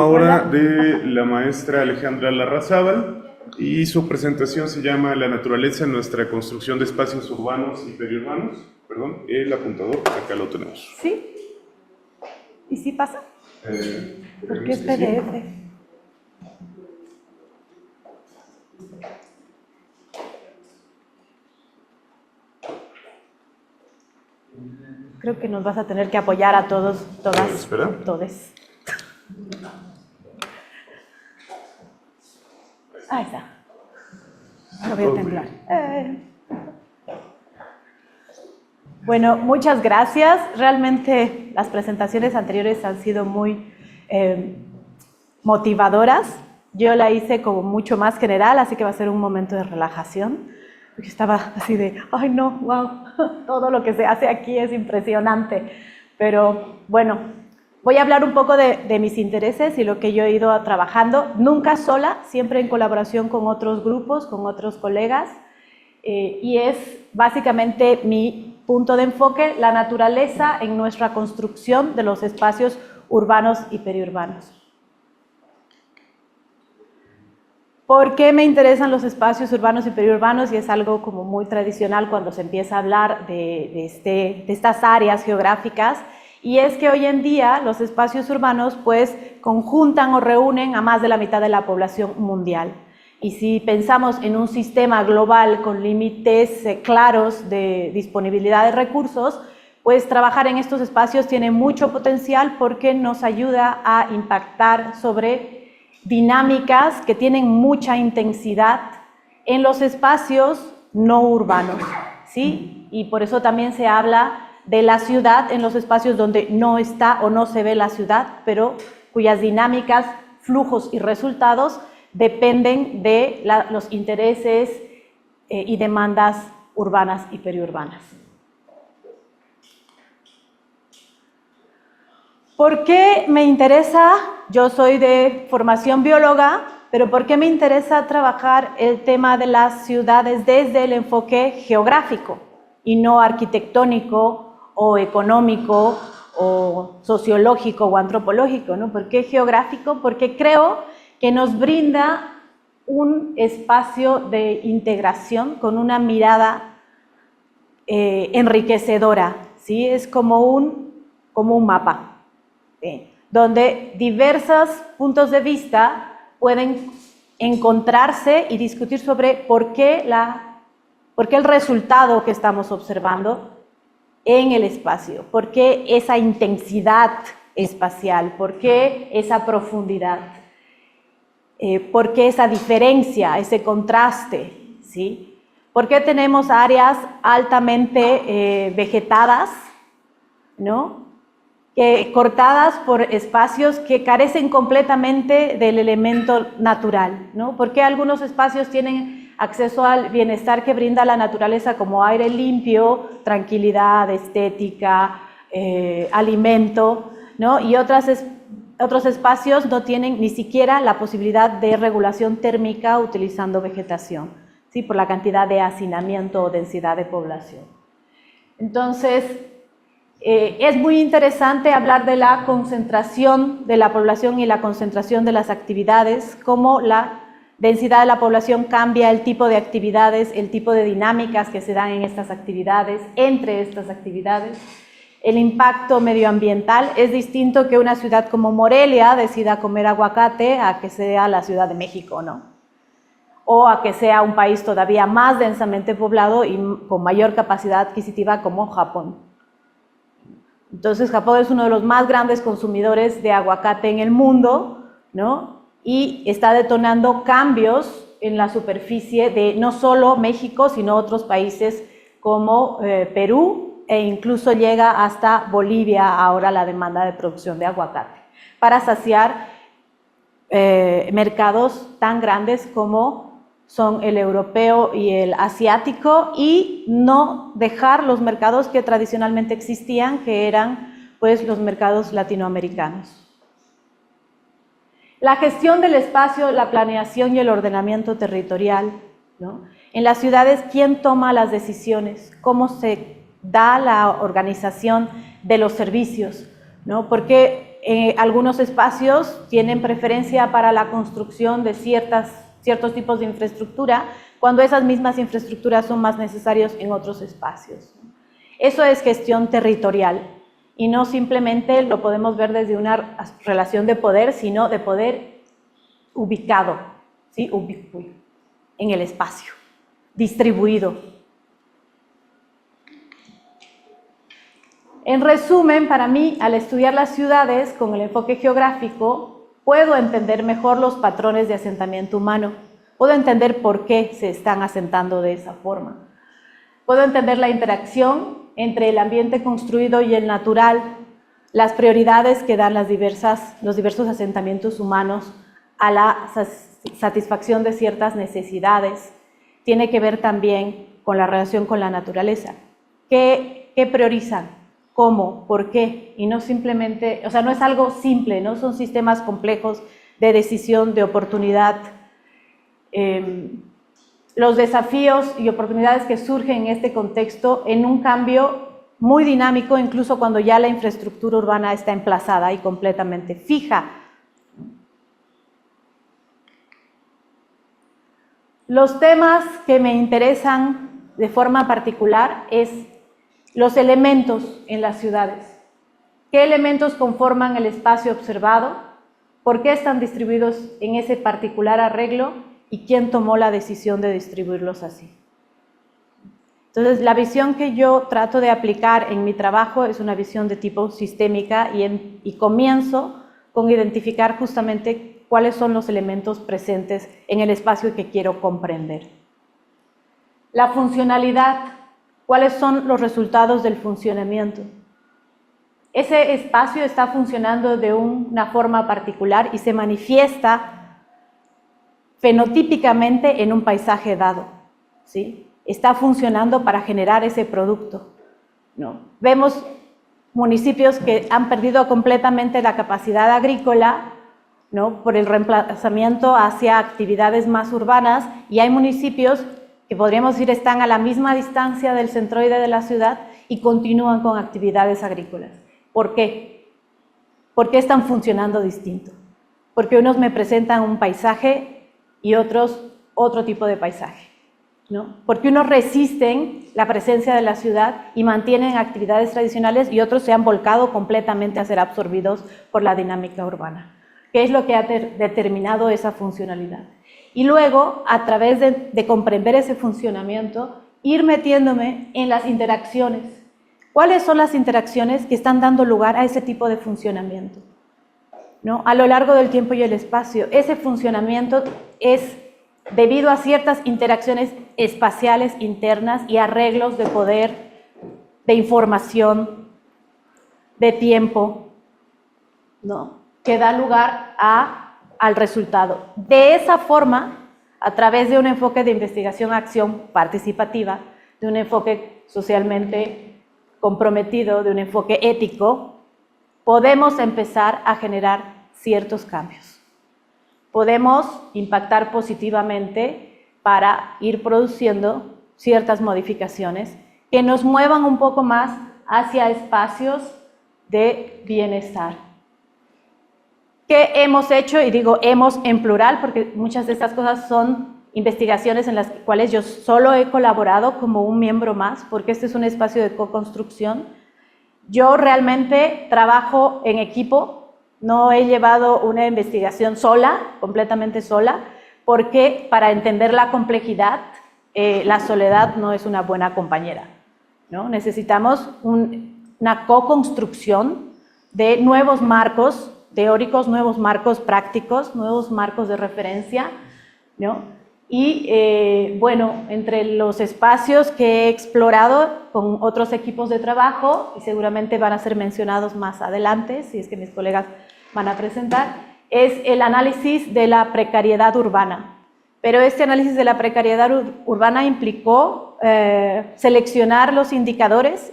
Ahora de la maestra Alejandra Larrazábal y su presentación se llama La naturaleza en nuestra construcción de espacios urbanos y periurbanos. Perdón, el apuntador, acá lo tenemos. ¿Sí? ¿Y sí pasa? Porque es PDF. Sí. Creo que nos vas a tener que apoyar a todos, todas, ¿Espera? todes. Ahí está. No voy a temblar. Bueno, muchas gracias. Realmente las presentaciones anteriores han sido muy motivadoras. Yo la hice como mucho más general, así que va a ser un momento de relajación. Porque estaba así de, ay no, wow, todo lo que se hace aquí es impresionante. Pero bueno, voy a hablar un poco de mis intereses y lo que yo he ido trabajando, nunca sola, siempre en colaboración con otros grupos, con otros colegas, y es básicamente mi punto de enfoque, la naturaleza en nuestra construcción de los espacios urbanos y periurbanos. ¿Por qué me interesan los espacios urbanos y periurbanos? Y es algo como muy tradicional cuando se empieza a hablar de estas áreas geográficas. Y es que hoy en día los espacios urbanos pues conjuntan o reúnen a más de la mitad de la población mundial. Y si pensamos en un sistema global con límites claros de disponibilidad de recursos, pues trabajar en estos espacios tiene mucho potencial porque nos ayuda a impactar sobre dinámicas que tienen mucha intensidad en los espacios no urbanos, ¿sí? Y por eso también se habla de la ciudad en los espacios donde no está o no se ve la ciudad, pero cuyas dinámicas, flujos y resultados dependen de los intereses y demandas urbanas y periurbanas. ¿Por qué me interesa? Yo soy de formación bióloga, pero ¿por qué me interesa trabajar el tema de las ciudades desde el enfoque geográfico y no arquitectónico o económico o sociológico o antropológico, ¿no? ¿Por qué geográfico? Porque creo que nos brinda un espacio de integración con una mirada enriquecedora, ¿sí? Es como un mapa. Donde diversos puntos de vista pueden encontrarse y discutir sobre por qué el resultado que estamos observando en el espacio, por qué esa intensidad espacial, por qué esa profundidad, por qué esa diferencia, ese contraste, ¿sí? ¿Por qué tenemos áreas altamente vegetadas, ¿no? Cortadas por espacios que carecen completamente del elemento natural, ¿no? ¿Por qué algunos espacios tienen acceso al bienestar que brinda la naturaleza como aire limpio, tranquilidad, estética, alimento, ¿no? Y otros espacios no tienen ni siquiera la posibilidad de regulación térmica utilizando vegetación, ¿sí? Por la cantidad de hacinamiento o densidad de población. Entonces, es muy interesante hablar de la concentración de la población y la concentración de las actividades, cómo la densidad de la población cambia el tipo de actividades, el tipo de dinámicas que se dan en estas actividades, entre estas actividades. El impacto medioambiental es distinto que una ciudad como Morelia decida comer aguacate a que sea la Ciudad de México, ¿no? O a que sea un país todavía más densamente poblado y con mayor capacidad adquisitiva como Japón. Entonces, Japón es uno de los más grandes consumidores de aguacate en el mundo, ¿no? Y está detonando cambios en la superficie de no solo México, sino otros países como Perú, e incluso llega hasta Bolivia ahora la demanda de producción de aguacate, para saciar mercados tan grandes como son el europeo y el asiático, y no dejar los mercados que tradicionalmente existían, que eran pues los mercados latinoamericanos. La gestión del espacio, la planeación y el ordenamiento territorial, ¿no? En las ciudades, ¿quién toma las decisiones? ¿Cómo se da la organización de los servicios, ¿no? Porque algunos espacios tienen preferencia para la construcción de ciertos tipos de infraestructura, cuando esas mismas infraestructuras son más necesarias en otros espacios. Eso es gestión territorial y no simplemente lo podemos ver desde una relación de poder, sino de poder ubicado, ¿sí? En el espacio, distribuido. En resumen, para mí, al estudiar las ciudades con el enfoque geográfico, puedo entender mejor los patrones de asentamiento humano, puedo entender por qué se están asentando de esa forma, puedo entender la interacción entre el ambiente construido y el natural, las prioridades que dan los diversos asentamientos humanos a la satisfacción de ciertas necesidades. Tiene que ver también con la relación con la naturaleza. ¿Qué priorizan? ¿Cómo? ¿Por qué? Y no simplemente, o sea, no es algo simple, no son sistemas complejos de decisión, de oportunidad. Los desafíos y oportunidades que surgen en este contexto en un cambio muy dinámico, incluso cuando ya la infraestructura urbana está emplazada y completamente fija. Los temas que me interesan de forma particular es los elementos en las ciudades. ¿Qué elementos conforman el espacio observado? ¿Por qué están distribuidos en ese particular arreglo? ¿Y quién tomó la decisión de distribuirlos así? Entonces, la visión que yo trato de aplicar en mi trabajo es una visión de tipo sistémica y comienzo con identificar justamente cuáles son los elementos presentes en el espacio que quiero comprender. La funcionalidad. ¿Cuáles son los resultados del funcionamiento? Ese espacio está funcionando de una forma particular y se manifiesta fenotípicamente en un paisaje dado, ¿sí? Está funcionando para generar ese producto, ¿no? Vemos municipios que han perdido completamente la capacidad agrícola, ¿no? Por el reemplazamiento hacia actividades más urbanas, y hay municipios que podríamos decir están a la misma distancia del centroide de la ciudad y continúan con actividades agrícolas. ¿Por qué? ¿Por qué están funcionando distinto? Porque unos me presentan un paisaje y otros otro tipo de paisaje, ¿no? Porque unos resisten la presencia de la ciudad y mantienen actividades tradicionales y otros se han volcado completamente a ser absorbidos por la dinámica urbana. ¿Qué es lo que ha determinado esa funcionalidad? Y luego, a través de comprender ese funcionamiento, ir metiéndome en las interacciones. ¿Cuáles son las interacciones que están dando lugar a ese tipo de funcionamiento, ¿no? A lo largo del tiempo y el espacio. Ese funcionamiento es debido a ciertas interacciones espaciales internas y arreglos de poder, de información, de tiempo, ¿no? Que da lugar al resultado. De esa forma, a través de un enfoque de investigación-acción participativa, de un enfoque socialmente comprometido, de un enfoque ético, podemos empezar a generar ciertos cambios. Podemos impactar positivamente para ir produciendo ciertas modificaciones que nos muevan un poco más hacia espacios de bienestar. ¿Qué hemos hecho? Y digo hemos en plural porque muchas de estas cosas son investigaciones en las cuales yo solo he colaborado como un miembro más, porque este es un espacio de co-construcción. Yo realmente trabajo en equipo, no he llevado una investigación sola, completamente sola, porque para entender la complejidad, la soledad no es una buena compañera, ¿no? Necesitamos una co-construcción de nuevos marcos teóricos, nuevos marcos prácticos, nuevos marcos de referencia, ¿no? Y bueno, entre los espacios que he explorado con otros equipos de trabajo, y seguramente van a ser mencionados más adelante, si es que mis colegas van a presentar, es el análisis de la precariedad urbana. Pero este análisis de la precariedad urbana implicó seleccionar los indicadores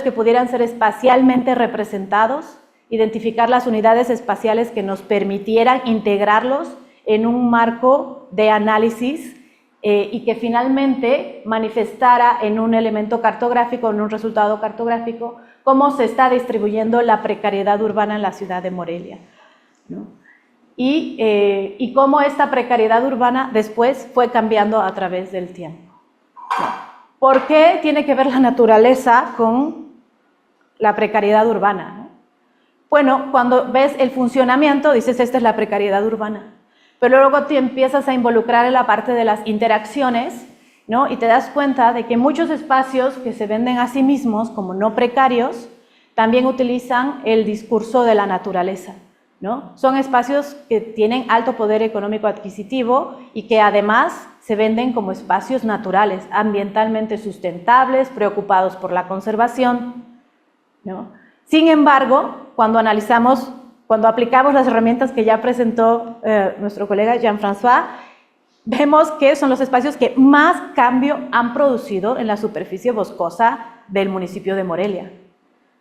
que pudieran ser espacialmente representados, identificar las unidades espaciales que nos permitieran integrarlos en un marco de análisis y que finalmente manifestara en un elemento cartográfico, en un resultado cartográfico, cómo se está distribuyendo la precariedad urbana en la ciudad de Morelia, ¿no? Y cómo esta precariedad urbana después fue cambiando a través del tiempo, ¿no? ¿Por qué tiene que ver la naturaleza con la precariedad urbana, ¿no? Bueno, cuando ves el funcionamiento, dices, esta es la precariedad urbana. Pero luego te empiezas a involucrar en la parte de las interacciones, ¿no? Y te das cuenta de que muchos espacios que se venden a sí mismos como no precarios también utilizan el discurso de la naturaleza, ¿no? Son espacios que tienen alto poder económico adquisitivo y que además se venden como espacios naturales, ambientalmente sustentables, preocupados por la conservación, ¿no? Sin embargo, cuando aplicamos las herramientas que ya presentó nuestro colega Jean-François, vemos que son los espacios que más cambio han producido en la superficie boscosa del municipio de Morelia.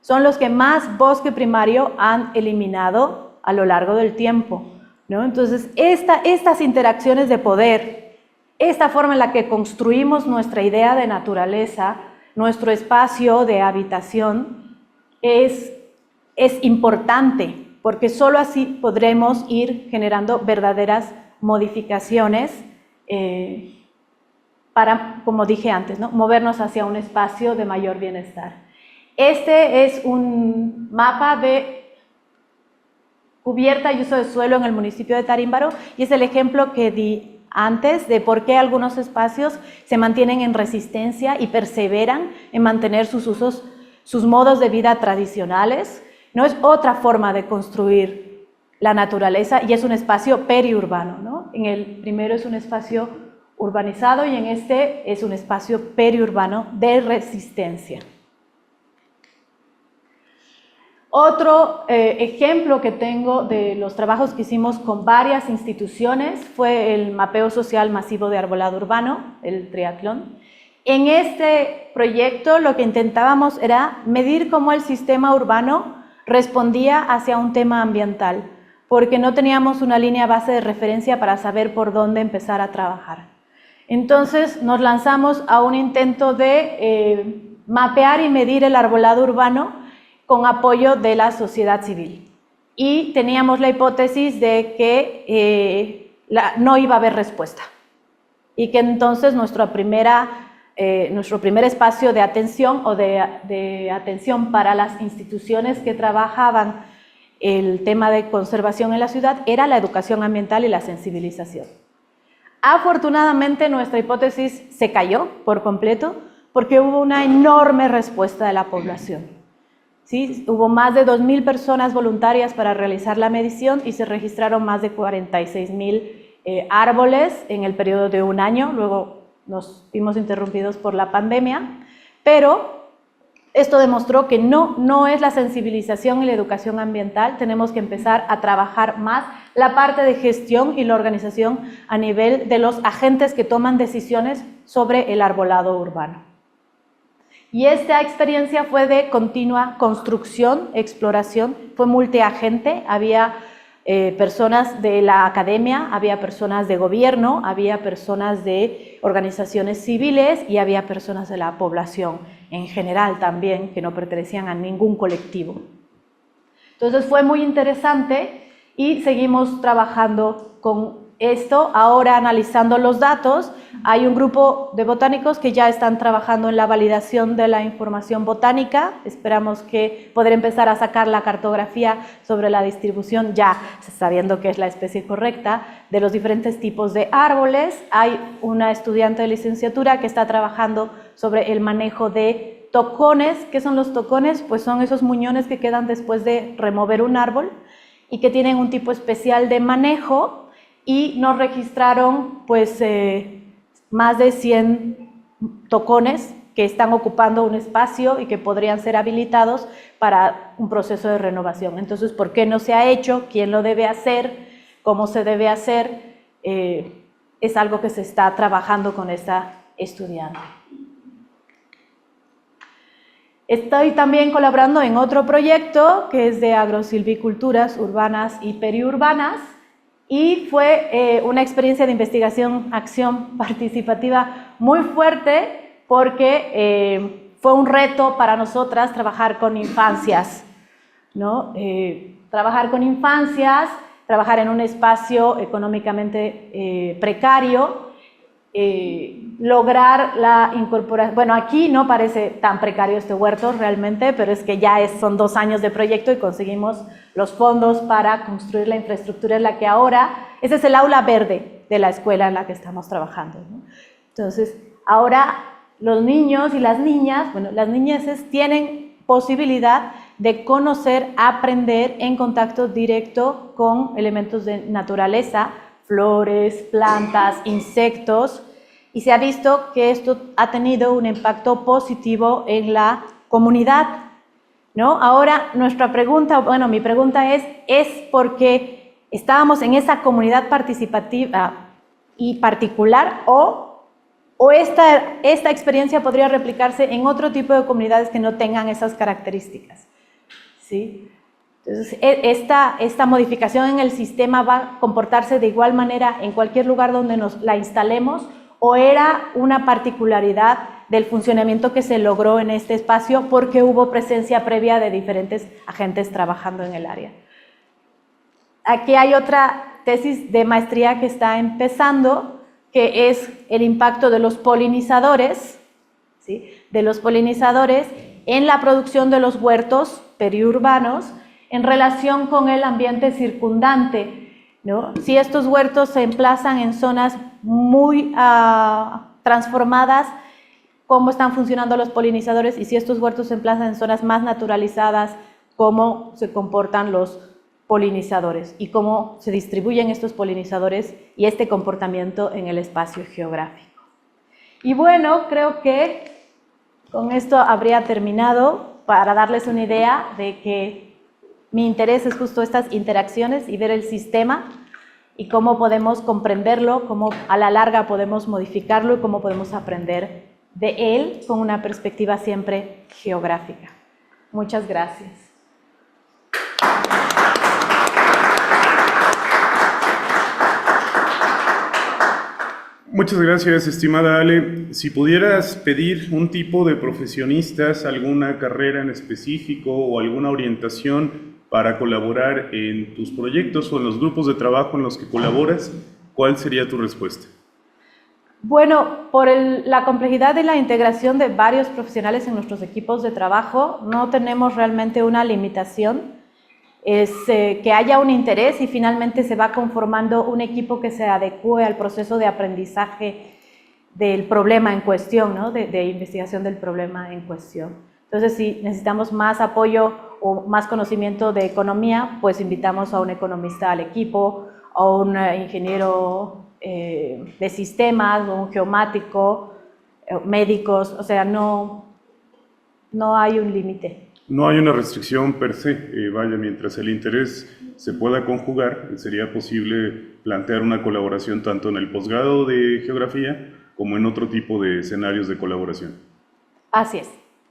Son los que más bosque primario han eliminado a lo largo del tiempo, ¿no? Entonces, estas interacciones de poder, esta forma en la que construimos nuestra idea de naturaleza, nuestro espacio de habitación, es importante, porque solo así podremos ir generando verdaderas modificaciones para, como dije antes, ¿no? Movernos hacia un espacio de mayor bienestar. Este es un mapa de cubierta y uso de suelo en el municipio de Tarímbaro y es el ejemplo que di antes de por qué algunos espacios se mantienen en resistencia y perseveran en mantener sus usos, sus modos de vida tradicionales. No es otra forma de construir la naturaleza y es un espacio periurbano, ¿no? En el primero es un espacio urbanizado y en este es un espacio periurbano de resistencia. Otro ejemplo que tengo de los trabajos que hicimos con varias instituciones fue el mapeo social masivo de arbolado urbano, el triatlón. En este proyecto lo que intentábamos era medir cómo el sistema urbano respondía hacia un tema ambiental, porque no teníamos una línea base de referencia para saber por dónde empezar a trabajar. Entonces nos lanzamos a un intento de mapear y medir el arbolado urbano con apoyo de la sociedad civil. Y teníamos la hipótesis de que no iba a haber respuesta y que entonces nuestro primer espacio de atención o de atención para las instituciones que trabajaban el tema de conservación en la ciudad era la educación ambiental y la sensibilización. Afortunadamente nuestra hipótesis se cayó por completo porque hubo una enorme respuesta de la población. ¿Sí? Hubo más de 2.000 personas voluntarias para realizar la medición y se registraron más de 46.000 árboles en el periodo de un año. Luego nos vimos interrumpidos por la pandemia, pero esto demostró que no es la sensibilización y la educación ambiental. Tenemos que empezar a trabajar más la parte de gestión y la organización a nivel de los agentes que toman decisiones sobre el arbolado urbano. Y esta experiencia fue de continua construcción, exploración, fue multiagente, había personas de la academia, había personas de gobierno, había personas de organizaciones civiles y había personas de la población en general también, que no pertenecían a ningún colectivo. Entonces fue muy interesante y seguimos trabajando con esto. Ahora, analizando los datos, hay un grupo de botánicos que ya están trabajando en la validación de la información botánica. Esperamos que poder empezar a sacar la cartografía sobre la distribución, ya sabiendo que es la especie correcta, de los diferentes tipos de árboles. Hay una estudiante de licenciatura que está trabajando sobre el manejo de tocones. ¿Qué son los tocones? Pues son esos muñones que quedan después de remover un árbol y que tienen un tipo especial de manejo. Y nos registraron pues más de 100 tocones que están ocupando un espacio y que podrían ser habilitados para un proceso de renovación. Entonces, ¿por qué no se ha hecho? ¿Quién lo debe hacer? ¿Cómo se debe hacer? Es algo que se está trabajando con esta estudiante. Estoy también colaborando en otro proyecto que es de agrosilviculturas urbanas y periurbanas. y fue una experiencia de investigación, acción participativa muy fuerte porque fue un reto para nosotras trabajar con infancias, ¿no? Trabajar con infancias, trabajar en un espacio económicamente precario, lograr la incorporación. Bueno, aquí no parece tan precario este huerto realmente, pero es que ya son 2 años de proyecto y conseguimos los fondos para construir la infraestructura en la que ahora, ese es el aula verde de la escuela en la que estamos trabajando, ¿no? Entonces, ahora los niños y las niñas, bueno, las niñeces tienen posibilidad de conocer, aprender en contacto directo con elementos de naturaleza, flores, plantas, insectos, y se ha visto que esto ha tenido un impacto positivo en la comunidad, ¿no? Ahora, nuestra pregunta, bueno, mi pregunta es porque estábamos en esa comunidad participativa y particular o esta experiencia podría replicarse en otro tipo de comunidades que no tengan esas características, ¿sí? Entonces, esta modificación en el sistema va a comportarse de igual manera en cualquier lugar donde nos la instalemos, o era una particularidad del funcionamiento que se logró en este espacio porque hubo presencia previa de diferentes agentes trabajando en el área. Aquí hay otra tesis de maestría que está empezando, que es el impacto de los polinizadores, ¿sí? De los polinizadores en la producción de los huertos periurbanos en relación con el ambiente circundante, ¿no? Si estos huertos se emplazan en zonas muy transformadas, cómo están funcionando los polinizadores, y si estos huertos se emplazan en zonas más naturalizadas, cómo se comportan los polinizadores y cómo se distribuyen estos polinizadores y este comportamiento en el espacio geográfico. Y bueno, creo que con esto habría terminado para darles una idea de que mi interés es justo estas interacciones y ver el sistema y cómo podemos comprenderlo, cómo a la larga podemos modificarlo y cómo podemos aprender de él con una perspectiva siempre geográfica. Muchas gracias. Muchas gracias, estimada Ale. Si pudieras pedir un tipo de profesionistas, alguna carrera en específico o alguna orientación para colaborar en tus proyectos o en los grupos de trabajo en los que colaboras, ¿cuál sería tu respuesta? Bueno, por la complejidad de la integración de varios profesionales en nuestros equipos de trabajo, no tenemos realmente una limitación. Es que haya un interés y finalmente se va conformando un equipo que se adecue al proceso de aprendizaje del problema en cuestión, ¿no? de investigación del problema en cuestión. Entonces, si necesitamos más apoyo o más conocimiento de economía, pues invitamos a un economista al equipo, a un ingeniero de sistemas, o un geomático, médicos, o sea, no hay un límite. No hay una restricción per se, vaya, mientras el interés se pueda conjugar, sería posible plantear una colaboración tanto en el posgrado de geografía como en otro tipo de escenarios de colaboración. Así es.